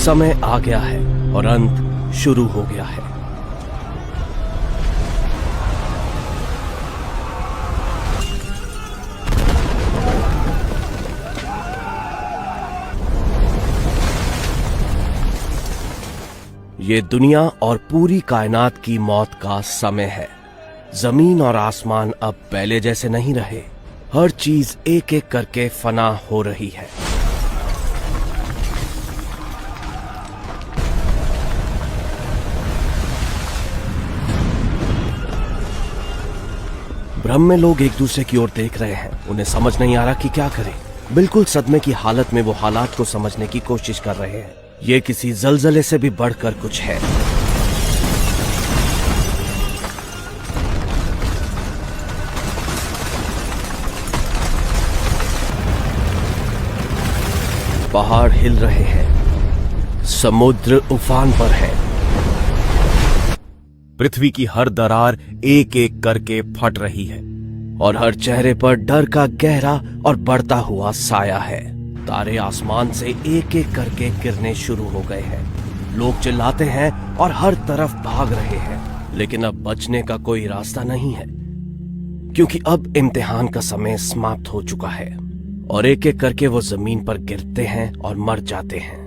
समय आ गया है और अंत शुरू हो गया है। ये दुनिया और पूरी कायनात की मौत का समय है। जमीन और आसमान अब पहले जैसे नहीं रहे। हर चीज एक एक करके फना हो रही है। भ्रम में लोग एक दूसरे की ओर देख रहे हैं। उन्हें समझ नहीं आ रहा कि क्या करें। बिल्कुल सदमे की हालत में वो हालात को समझने की कोशिश कर रहे हैं। ये किसी जलजले से भी बढ़कर कुछ है। पहाड़ हिल रहे हैं, समुद्र उफान पर है। पृथ्वी की हर दरार एक एक करके फट रही है और हर चेहरे पर डर का गहरा और बढ़ता हुआ साया है। तारे आसमान से एक एक करके गिरने शुरू हो गए हैं। लोग चिल्लाते हैं और हर तरफ भाग रहे हैं, लेकिन अब बचने का कोई रास्ता नहीं है, क्योंकि अब इम्तिहान का समय समाप्त हो चुका है और एक एक करके वो जमीन पर गिरते हैं और मर जाते हैं।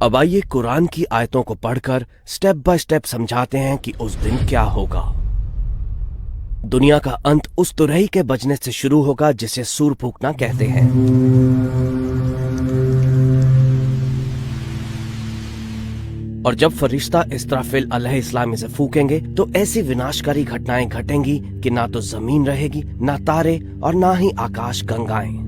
अब आइए कुरान की आयतों को पढ़कर स्टेप बाय स्टेप समझाते हैं कि उस दिन क्या होगा। दुनिया का अंत उस तुरही के बजने से शुरू होगा जिसे सूर फूंकना कहते हैं। और जब फरिश्ता इस्राफिल अलैहिस्सलाम इसे फूकेंगे तो ऐसी विनाशकारी घटनाएं घटेंगी कि ना तो जमीन रहेगी, ना तारे और ना ही आकाश गंगाएं।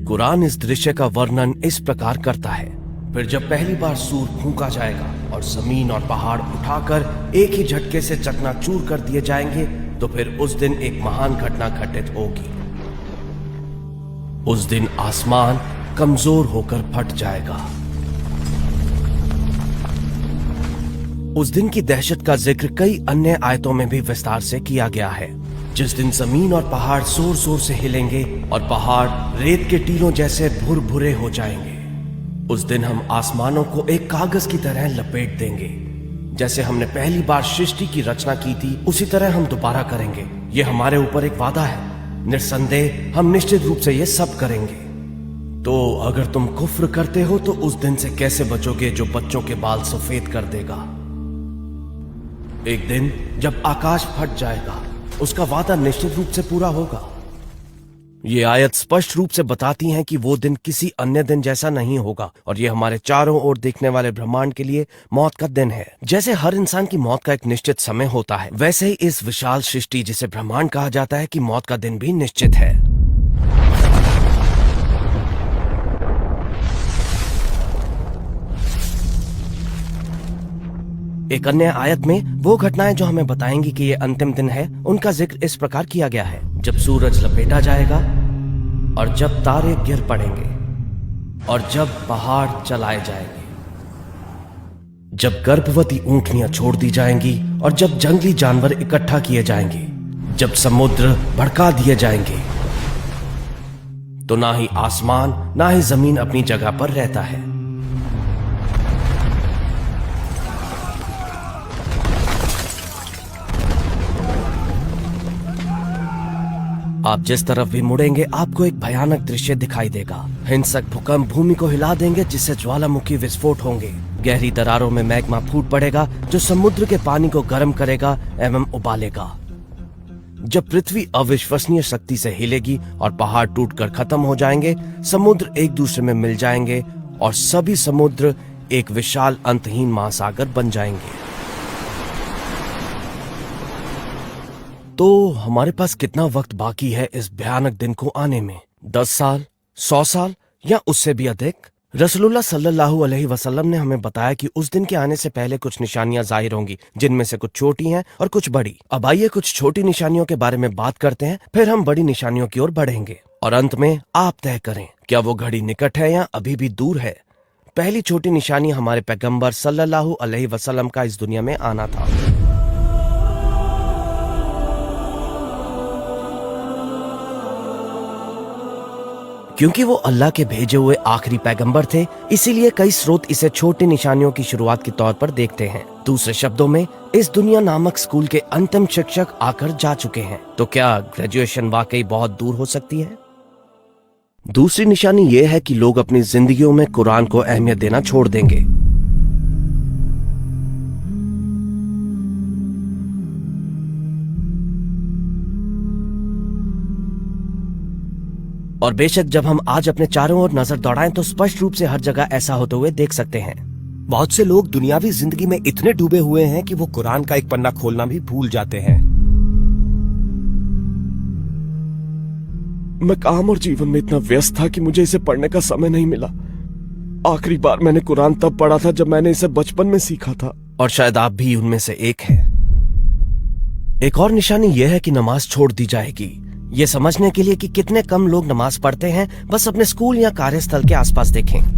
कुरान इस दृश्य का वर्णन इस प्रकार करता है। फिर जब पहली बार सूर फूंका जाएगा और जमीन और पहाड़ उठाकर एक ही झटके से चकनाचूर कर दिए जाएंगे, तो फिर उस दिन एक महान घटना घटित होगी। उस दिन आसमान कमजोर होकर फट जाएगा। उस दिन की दहशत का जिक्र कई अन्य आयतों में भी विस्तार से किया गया है। जिस दिन जमीन और पहाड़ जोर जोर से हिलेंगे और पहाड़ रेत के टीलों जैसे भुरभुरे हो जाएंगे। उस दिन हम आसमानों को एक कागज की तरह लपेट देंगे। जैसे हमने पहली बार सृष्टि की रचना की थी, उसी तरह हम दोबारा करेंगे। ये हमारे ऊपर एक वादा है। निस्संदेह हम निश्चित रूप से ये सब करेंगे। तो अगर तुम कुफ्र करते हो तो उस दिन से कैसे बचोगे जो बच्चों के बाल सफेद कर देगा। एक दिन जब आकाश फट जाएगा, उसका वादा निश्चित रूप से पूरा होगा। ये आयत स्पष्ट रूप से बताती हैं कि वो दिन किसी अन्य दिन जैसा नहीं होगा और ये हमारे चारों ओर दिखने वाले ब्रह्मांड के लिए मौत का दिन है। जैसे हर इंसान की मौत का एक निश्चित समय होता है, वैसे ही इस विशाल सृष्टि जिसे ब्रह्मांड कहा जाता है कि मौत का दिन भी निश्चित है। एक अन्य आयत में वो घटनाएं जो हमें बताएंगी कि ये अंतिम दिन है, उनका जिक्र इस प्रकार किया गया है। जब सूरज लपेटा जाएगा और जब तारे गिर पड़ेंगे और जब पहाड़ चलाए जाएंगे, जब गर्भवती ऊंटनियां छोड़ दी जाएंगी और जब जंगली जानवर इकट्ठा किए जाएंगे, जब समुद्र भड़का दिए जाएंगे, तो ना ही आसमान ना ही जमीन अपनी जगह पर रहता है। आप जिस तरफ भी मुड़ेंगे आपको एक भयानक दृश्य दिखाई देगा। हिंसक भूकंप भूमि को हिला देंगे, जिससे ज्वालामुखी विस्फोट होंगे। गहरी दरारों में मैग्मा फूट पड़ेगा जो समुद्र के पानी को गर्म करेगा एवं उबालेगा। जब पृथ्वी अविश्वसनीय शक्ति से हिलेगी और पहाड़ टूटकर खत्म हो जाएंगे, समुद्र एक दूसरे में मिल जाएंगे और सभी समुद्र एक विशाल अंतहीन महासागर बन जाएंगे। तो हमारे पास कितना वक्त बाकी है इस भयानक दिन को आने में? 10 साल, 100 साल या उससे भी अधिक? रसूलुल्लाह सल्लल्लाहु अलैहि वसल्लम ने हमें बताया कि उस दिन के आने से पहले कुछ निशानियां जाहिर होंगी, जिनमें से कुछ छोटी हैं और कुछ बड़ी। अब आइए कुछ छोटी निशानियों के बारे में बात करते हैं, फिर हम बड़ी निशानियों की ओर बढ़ेंगे और अंत में आप तय करें क्या वो घड़ी निकट है या अभी भी दूर है। पहली छोटी निशानी हमारे पैगंबर सल्लल्लाहु अलैहि वसल्लम का इस दुनिया में आना था। क्योंकि वो अल्लाह के भेजे हुए आखिरी पैगंबर थे, इसीलिए कई स्रोत इसे छोटी निशानियों की शुरुआत के तौर पर देखते हैं। दूसरे शब्दों में, इस दुनिया नामक स्कूल के अंतिम शिक्षक आकर जा चुके हैं। तो क्या ग्रेजुएशन वाकई बहुत दूर हो सकती है? दूसरी निशानी यह है कि लोग अपनी जिंदगियों में कुरान को अहमियत देना छोड़ देंगे। और बेशक जब हम आज अपने चारों ओर नजर दौड़ाएं तो स्पष्ट रूप से हर जगह ऐसा होते हुए देख सकते हैं। बहुत से लोग दुनियावी जिंदगी में इतने डूबे हुए हैं कि वो कुरान का एक पन्ना खोलना भी भूल जाते हैं। मैं काम और जीवन में इतना व्यस्त था कि मुझे इसे पढ़ने का समय नहीं मिला। आखिरी बार मैंने कुरान तब पढ़ा था जब मैंने इसे बचपन में सीखा था। और शायद आप भी उनमें से एक हैं। एक और निशानी यह है कि नमाज छोड़ दी जाएगी। ये समझने के लिए कि कितने कम लोग नमाज पढ़ते हैं, बस अपने स्कूल या कार्यस्थल के आसपास देखें।